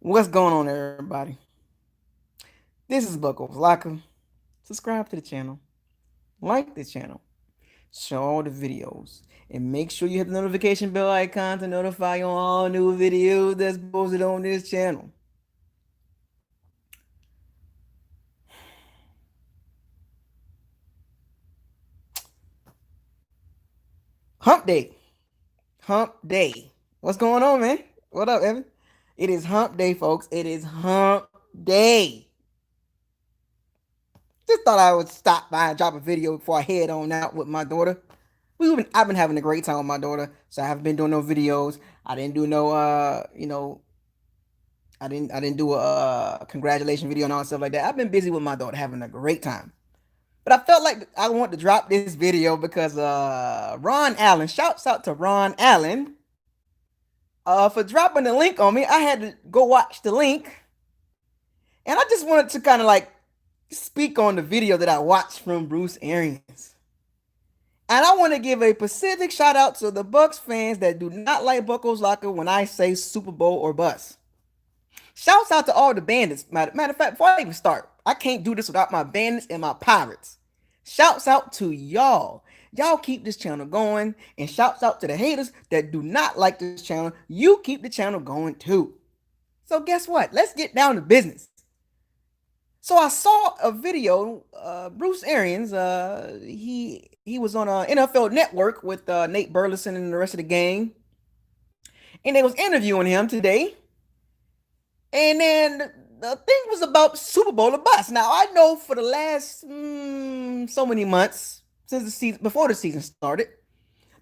What's going on, everybody? This is BucosLocker. Subscribe to the channel, like the channel, share all the videos, and make sure you hit the notification bell icon to notify you on all new videos that's posted on this channel. Hump day. Hump day. What's going on, man? What up, Evan? It is hump day, folks. It is hump day. Just thought I would stop by and drop a video before I head on out with my daughter. I've been having a great time with my daughter, so I haven't been doing no videos. I didn't do no I didn't do a congratulation video and all stuff like that. I've been busy with my daughter having a great time. But I felt like I wanted to drop this video because Ron Allen, shouts out to Ron Allen for dropping the link on me. I had to go watch the link, and I just wanted to kind of like speak on the video that I watched from Bruce Arians. And I want to give a specific shout out to the Bucs fans that do not like BucosLocker when I say Super Bowl or bust. Shouts out to all the bandits. Matter of fact, before I even start, I can't do this without my bandits and my pirates. Shouts out to y'all. Y'all keep this channel going. And shouts out to the haters that do not like this channel. You keep the channel going too. So guess what? Let's get down to business. So I saw a video. Bruce Arians, he was on a NFL Network with Nate Burleson and the rest of the gang, and they was interviewing him today. And then the thing was about Super Bowl or bust. Now I know for the last so many months since the season, before the season started,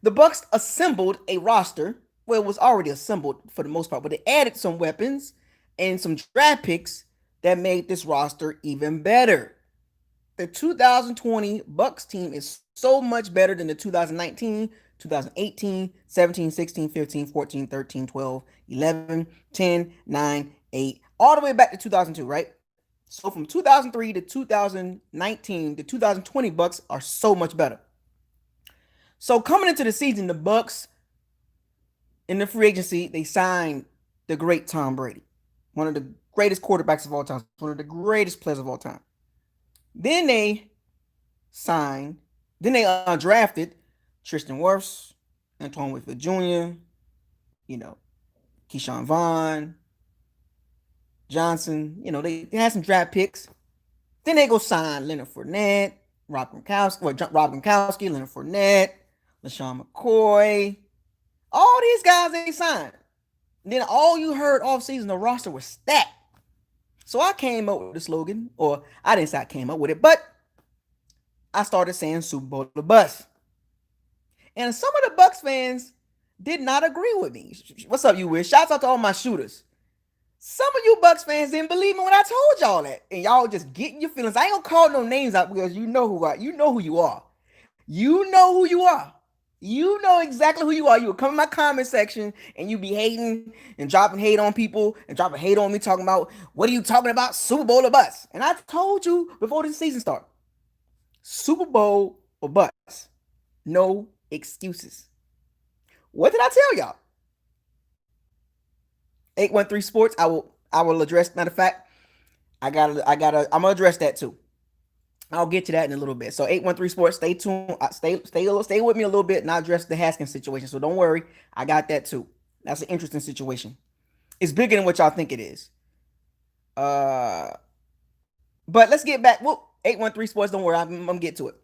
the Bucs assembled a roster. Well, it was already assembled for the most part, but they added some weapons and some draft picks that made this roster even better. The 2020 Bucs team is so much better than the 2019, 2018, 17, 16, 15, 14, 13, 12, 11, 10, 9, 8, all the way back to 2002, right? So from 2003 to 2019, the 2020 Bucs are so much better. So coming into the season, the Bucs in the free agency, they signed the great Tom Brady, one of the greatest quarterbacks of all time, one of the greatest players of all time. Then they drafted Tristian Wrifs, Antonie Winfield Jr., Keyshawn Vaughn, Johnson. They had some draft picks. Then they go sign Leonard Fournette, Rob Gronkowski, Leonard Fournette, LaShawn McCoy. All these guys they signed. And then all you heard off season, the roster was stacked. So I came up with the slogan, or I didn't say I came up with it, but I started saying Super Bowl or bust. And some of the Bucs fans did not agree with me. What's up, you Wish? Shouts out to all my shooters. Some of you Bucs fans didn't believe me when I told y'all that, and y'all just getting your feelings. I ain't gonna call no names out because you know who you are. You know who you are. You know exactly who you are. You will come in my comment section and you be hating and dropping hate on people and dropping hate on me, talking about what are you talking about, Super Bowl or bust? And I told you before the season started, Super Bowl or bust. No excuses. What did I tell y'all? 813 Sports. I will address. Matter of fact, I'm gonna address that too. I'll get to that in a little bit. So 813 Sports, stay tuned. Stay with me a little bit, and I'll address the Haskins situation. So don't worry, I got that too. That's an interesting situation. It's bigger than what y'all think it is. But let's get back. Well, 813 Sports, don't worry, I'm gonna get to it.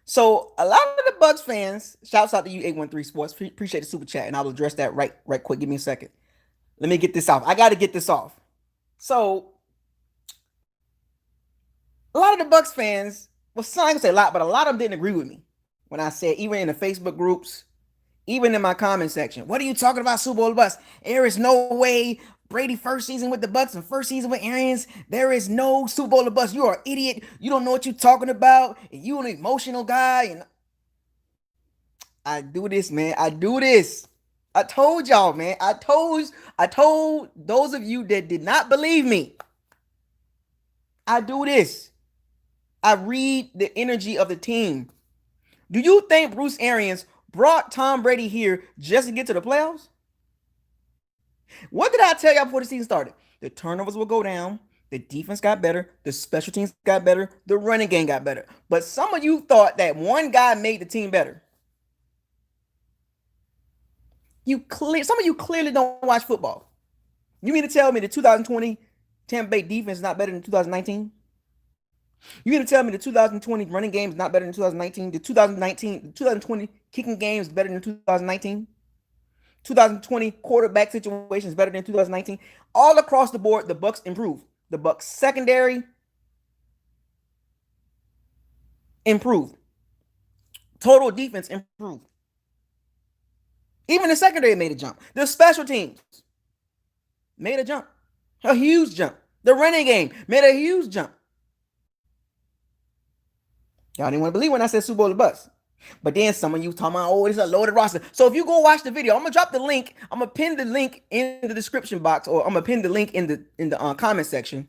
So a lot of the Bucs fans, shouts out to you, 813 Sports. Appreciate the super chat, and I'll address that right quick. Give me a second. Let me get this off. I got to get this off. So a lot of the Bucs fans, well, I'm not gonna say a lot, but a lot of them didn't agree with me when I said, even in the Facebook groups, even in my comment section, what are you talking about, Super Bowl bust? There is no way Brady first season with the Bucs and first season with Arians. There is no Super Bowl bust. You are an idiot. You don't know what you're talking about. And you an emotional guy. And I do this, man. I do this. I told y'all, man. I told those of you that did not believe me. I do this. I read the energy of the team. Do you think Bruce Arians brought Tom Brady here just to get to the playoffs? What did I tell y'all before the season started? The turnovers will go down. The defense got better. The special teams got better. The running game got better. But some of you thought that one guy made the team better. Some of you clearly don't watch football. You mean to tell me the 2020 Tampa Bay defense is not better than 2019? You mean to tell me the 2020 running game is not better than 2019? The 2020 kicking game is better than 2019? 2020 quarterback situation is better than 2019? All across the board, the Bucs improved. The Bucs secondary improved. Total defense improved. Even the secondary made a jump. The special teams made a jump. A huge jump. The running game made a huge jump. Y'all didn't want to believe when I said Super Bowl or bust. But then some of you talking about, oh, it's a loaded roster. So if you go watch the video, I'm gonna drop the link. I'm gonna pin the link in the description box, or I'm gonna pin the link in the comment section.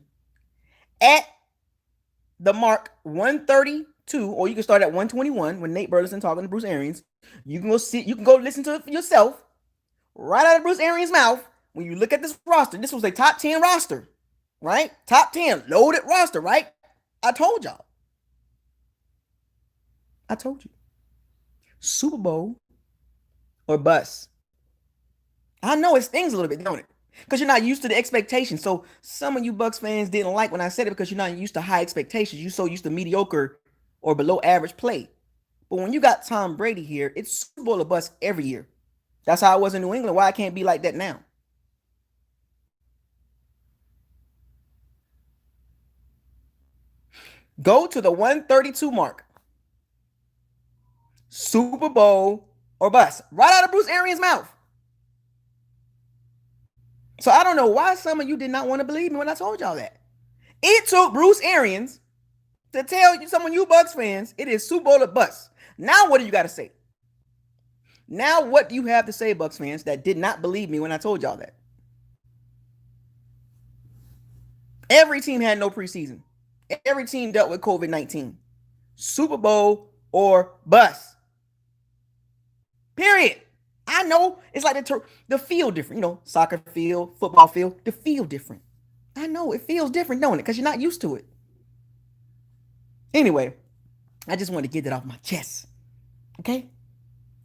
At the mark 132, or you can start at 121 when Nate Burleson talking to Bruce Arians. You can go see. You can go listen to it for yourself, right out of Bruce Arians' mouth. When you look at this roster, this was a top 10 roster, right? Top 10 loaded roster, right? I told y'all. I told you. Super Bowl or bust. I know it stings a little bit, don't it? Because you're not used to the expectations. So some of you Bucs fans didn't like when I said it because you're not used to high expectations. You're so used to mediocre or below average play. But when you got Tom Brady here, it's Super Bowl or bust every year. That's how it was in New England. Why it can't be like that now? Go to the 132 mark. Super Bowl or bust. Right out of Bruce Arians' mouth. So I don't know why some of you did not want to believe me when I told y'all that. It took Bruce Arians to tell you, some of you Bucs fans, it is Super Bowl or bust. Now what do you got to say? Now what do you have to say, Bucs fans, that did not believe me when I told y'all that? Every team had no preseason. Every team dealt with COVID-19. Super Bowl or bust. Period. I know it's like the field different. You know, soccer field, football field, the field different. I know it feels different, don't it? Because you're not used to it. Anyway, I just want to get that off my chest. Okay?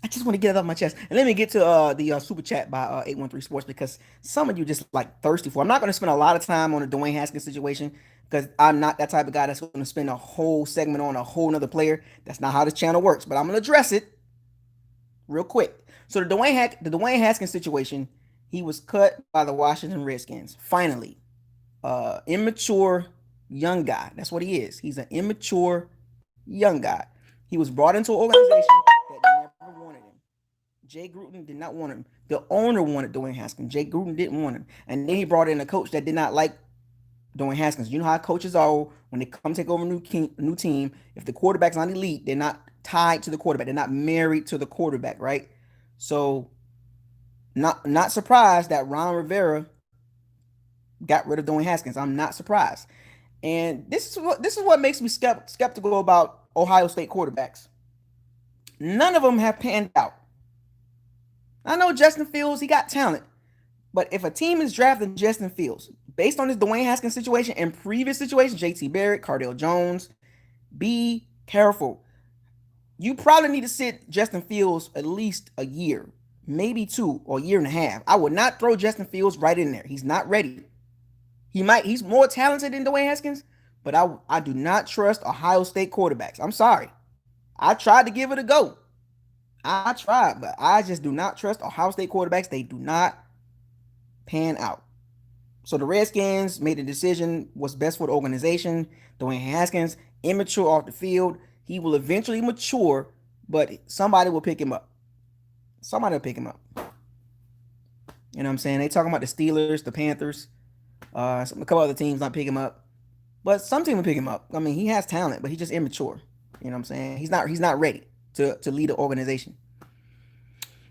I just want to get it off my chest. And let me get to the super chat by 813 Sports, because some of you just like thirsty for. I'm not going to spend a lot of time on the Dwayne Haskins situation because I'm not that type of guy that's going to spend a whole segment on a whole nother player. That's not how this channel works. But I'm going to address it real quick. So the Dwayne Haskins situation, he was cut by the Washington Redskins. Finally, immature young guy. That's what he is. He's an immature young guy. He was brought into an organization that never wanted him. Jay Gruden did not want him. The owner wanted Dwayne Haskins. Jay Gruden didn't want him. And then he brought in a coach that did not like Dwayne Haskins. You know how coaches are when they come take over a new team. If the quarterback's not elite, they're not tied to the quarterback. They're not married to the quarterback, right? So, not surprised that Ron Rivera got rid of Dwayne Haskins. I'm not surprised. And this is what makes me skeptical about Ohio State quarterbacks. None of them have panned out. I know Justin Fields, he got talent. But if a team is drafting Justin Fields, based on this Dwayne Haskins situation and previous situations, JT Barrett, Cardale Jones, be careful. You probably need to sit Justin Fields at least a year, maybe 2 or a year and a half. I would not throw Justin Fields right in there. He's not ready. He's more talented than Dwayne Haskins, but I do not trust Ohio State quarterbacks. I'm sorry. I tried to give it a go. I tried, but I just do not trust Ohio State quarterbacks. They do not pan out. So the Redskins made a decision what's best for the organization. Dwayne Haskins, immature off the field. He will eventually mature, but somebody will pick him up. Somebody will pick him up. You know what I'm saying? They talking about the Steelers, the Panthers, a couple other teams not pick him up. But some team will pick him up. I mean, he has talent, but he's just immature. You know what I'm saying? He's not ready to lead the organization.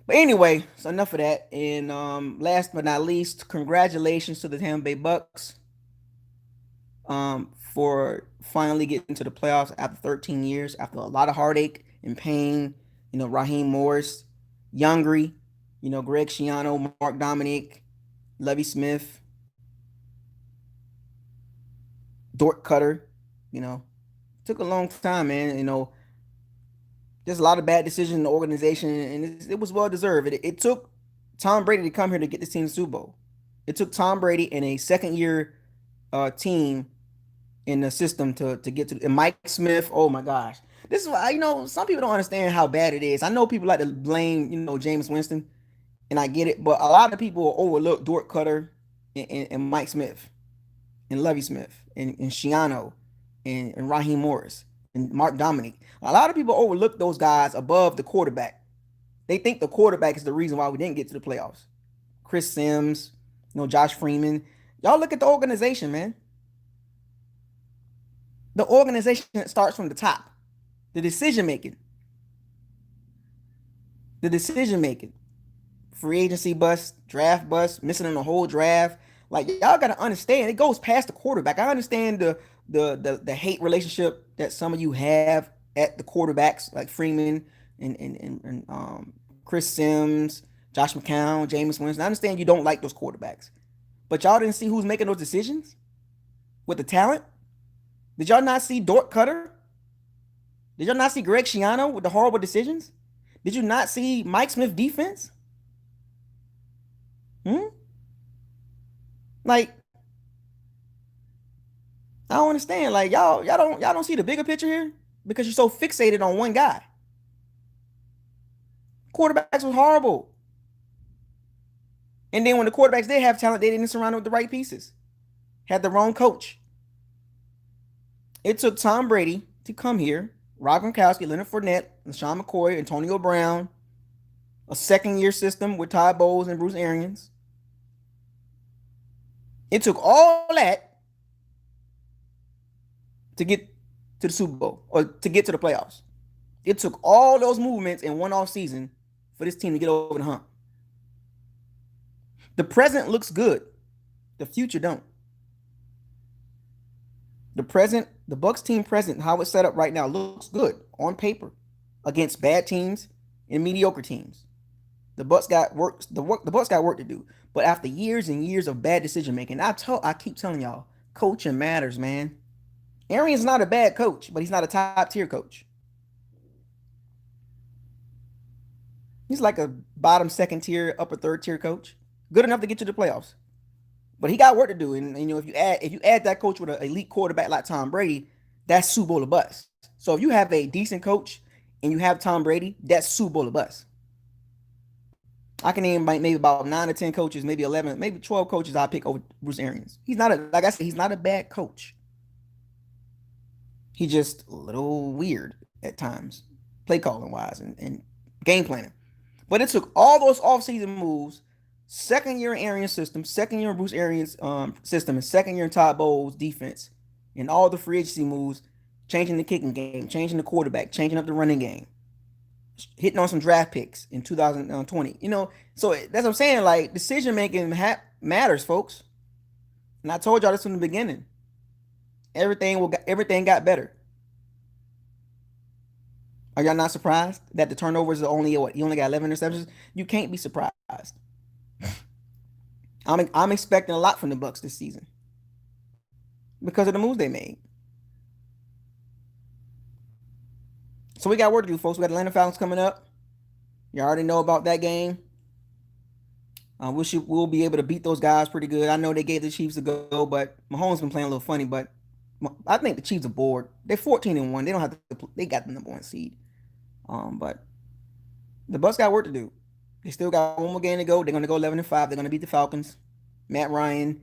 But anyway, so enough of that. And last but not least, congratulations to the Tampa Bay Bucs for finally getting to the playoffs after 13 years, after a lot of heartache and pain. You know, Raheem Morris, Youngry, you know, Greg Schiano, Mark Dominic, Lovie Smith, Dort Cutter, you know, took a long time, man. There's a lot of bad decisions in the organization, and it was well deserved. It took Tom Brady to come here to get this team to the Super Bowl. It took Tom Brady and a second year team in the system to get to. And Mike Smith, oh my gosh, this is why some people don't understand how bad it is. I know people like to blame James Winston, and I get it, but a lot of people overlook Dort Cutter and Mike Smith and Lovie Smith and Shiano and Raheem Morris and Mark Dominic. A lot of people overlook those guys above the quarterback. They think the quarterback is the reason why we didn't get to the playoffs. Chris Sims, Josh Freeman. Y'all look at the organization, man. The organization starts from the top. The decision making. The decision making. Free agency bust, draft bust, missing on the whole draft. Like, y'all gotta understand, it goes past the quarterback. I understand the hate relationship that some of you have at the quarterbacks, like Freeman and Chris Sims, Josh McCown, Jameis Winston. I understand you don't like those quarterbacks, but y'all didn't see who's making those decisions with the talent. Did y'all not see Dort Cutter? Did y'all not see Greg Schiano with the horrible decisions? Did you not see Mike Smith defense? Like, I don't understand. Like, y'all don't see the bigger picture here because you're so fixated on one guy. Quarterbacks was horrible. And then when the quarterbacks did have talent, they didn't surround them with the right pieces. Had the wrong coach. It took Tom Brady to come here, Rob Gronkowski, Leonard Fournette, LaShawn McCoy, Antonio Brown, a second-year system with Todd Bowles and Bruce Arians. It took all that to get to the Super Bowl or to get to the playoffs. It took all those movements in one off season for this team to get over the hump. The present looks good. The future don't. The Bucs team present, how it's set up right now, looks good on paper against bad teams and mediocre teams. The Bucs got work. The Bucs got work to do. But after years and years of bad decision making, I keep telling y'all, coaching matters, man. Arians not a bad coach, but he's not a top tier coach. He's like a bottom second tier, upper third tier coach. Good enough to get to the playoffs. But he got work to do. And if you add that coach with an elite quarterback like Tom Brady, that's Super Bowl or bust. So if you have a decent coach and you have Tom Brady, that's Super Bowl or bust. I can name maybe about 9 or 10 coaches, maybe 11, maybe 12 coaches I pick over Bruce Arians. Like I said, he's not a bad coach. He's just a little weird at times, play calling wise and game planning. But it took all those offseason moves, second year in Arians system, second year in Bruce Arians system, and second year in Todd Bowles defense, and all the free agency moves, changing the kicking game, changing the quarterback, changing up the running game, hitting on some draft picks in 2020. So that's what I'm saying. Like, decision making matters, folks. And I told y'all this from the beginning. Everything got better. Are y'all not surprised that the turnovers are only what? You only got 11 interceptions. You can't be surprised. I'm expecting a lot from the Bucs this season because of the moves they made. So we got work to do, folks. We got Atlanta Falcons coming up. You already know about that game. We'll be able to beat those guys pretty good. I know they gave the Chiefs a go, but Mahomes been playing a little funny. But I think the Chiefs are bored. They're 14-1. They don't have to. They got the number 1 seed. But the Bucs got work to do. They still got one more game to go. They're gonna go 11-5. They're gonna beat the Falcons. Matt Ryan.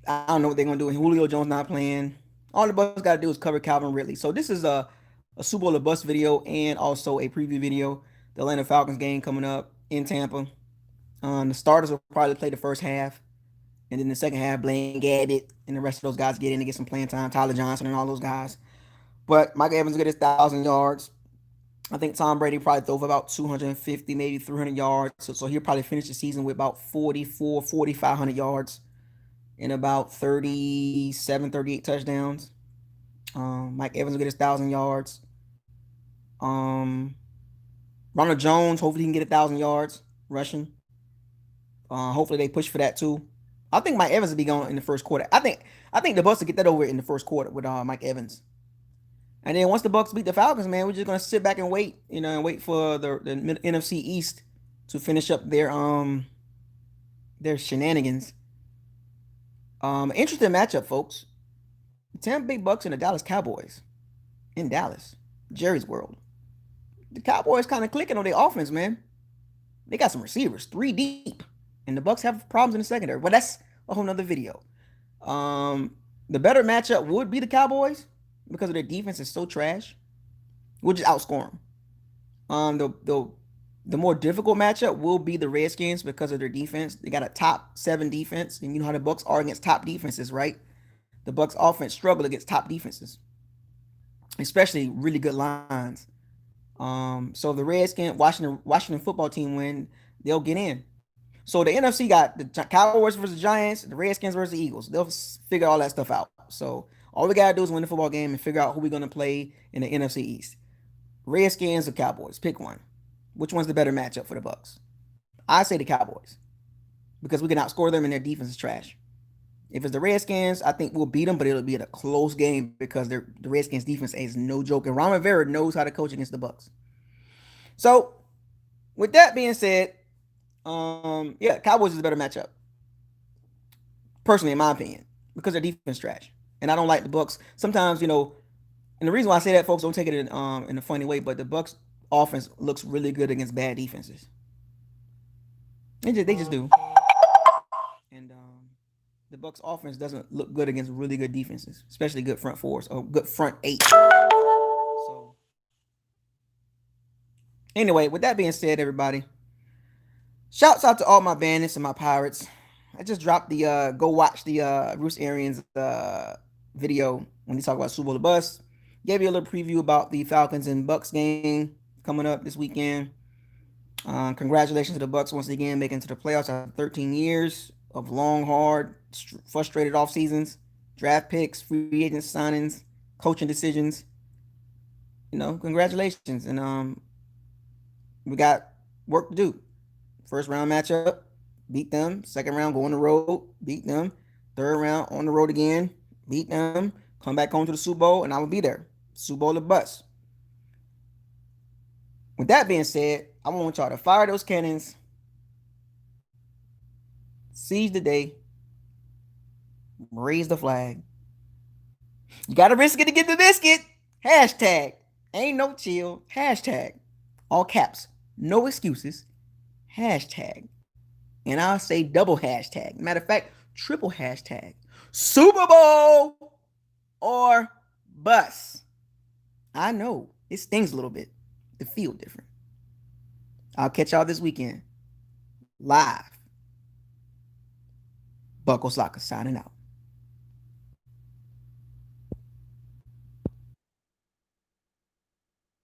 I don't know what they're gonna do. Julio Jones not playing. All the Bucs got to do is cover Calvin Ridley. So this is a Super Bowl or bust video and also a preview video. The Atlanta Falcons game coming up in Tampa. The starters will probably play the first half, and then the second half, Blaine Gabbert and the rest of those guys get in to get some playing time. Tyler Johnson and all those guys. But Mike Evans will get his 1,000 yards. I think Tom Brady probably throw for about 250, maybe 300 yards. So he'll probably finish the season with about 4,500 yards and about 37, 38 touchdowns. Mike Evans will get his 1,000 yards. Ronald Jones, hopefully he can get 1,000 yards rushing. Hopefully they push for that too. I think Mike Evans will be going in the first quarter. I think the Bucs will get that over in the first quarter with Mike Evans. And then once the Bucs beat the Falcons, man, we're just gonna sit back and wait, and wait for the NFC East to finish up their shenanigans. Interesting matchup, folks. The Tampa Bay Bucks and the Dallas Cowboys in Dallas, Jerry's World. The Cowboys kind of clicking on their offense, man. They got some receivers, 3 deep, and the Bucs have problems in the secondary. But that's a whole nother video. The better matchup would be the Cowboys because of their defense is so trash. We'll just outscore them. The more difficult matchup will be the Redskins because of their defense. They got a top 7 defense, and you know how the Bucs are against top defenses, right? The Bucs offense struggle against top defenses, especially really good lines. So if the Redskins, Washington football team win, they'll get in. So the NFC got the Cowboys versus the Giants, the Redskins versus the Eagles. They'll figure all that stuff out. So all we gotta do is win the football game and figure out who we're gonna play in the NFC East. Redskins or Cowboys, pick one. Which one's the better matchup for the Bucs? I say the Cowboys because we can outscore them and their defense is trash. If it's the Redskins, I think we'll beat them, but it'll be a close game because the Redskins defense is no joke, and Ron Rivera knows how to coach against the Bucs. So, with that being said, Cowboys is a better matchup. Personally, in my opinion, because their defense is trash, and I don't like the Bucs. Sometimes, and the reason why I say that, folks, don't take it in a funny way, but the Bucs offense looks really good against bad defenses. They just do. And the Bucs offense doesn't look good against really good defenses, especially good front fours or good front 8. So anyway, with that being said, everybody, shouts out to all my bandits and my pirates. I just dropped the go watch the Wrifs Arians video when they talk about Super Bowl the Bus. Gave you a little preview about the Falcons and Bucs game coming up this weekend. Congratulations to the Bucs once again making it to the playoffs after 13 years of long, hard, frustrated off seasons, draft picks, free agent signings, coaching decisions. Congratulations, and we got work to do. First round matchup, beat them. Second round, go on the road, beat them. Third round, on the road again, beat them. Come back home to the Super Bowl, and I will be there. Super Bowl the Bucs. With that being said, I want y'all to fire those cannons, seize the day, raise the flag. You got to risk it to get the biscuit. Hashtag ain't no chill. Hashtag all caps, no excuses. Hashtag, and I'll say double hashtag. Matter of fact, triple hashtag. Super Bowl or bust. I know it stings a little bit. The feel different. I'll catch y'all this weekend. Live. BucosLocker signing out.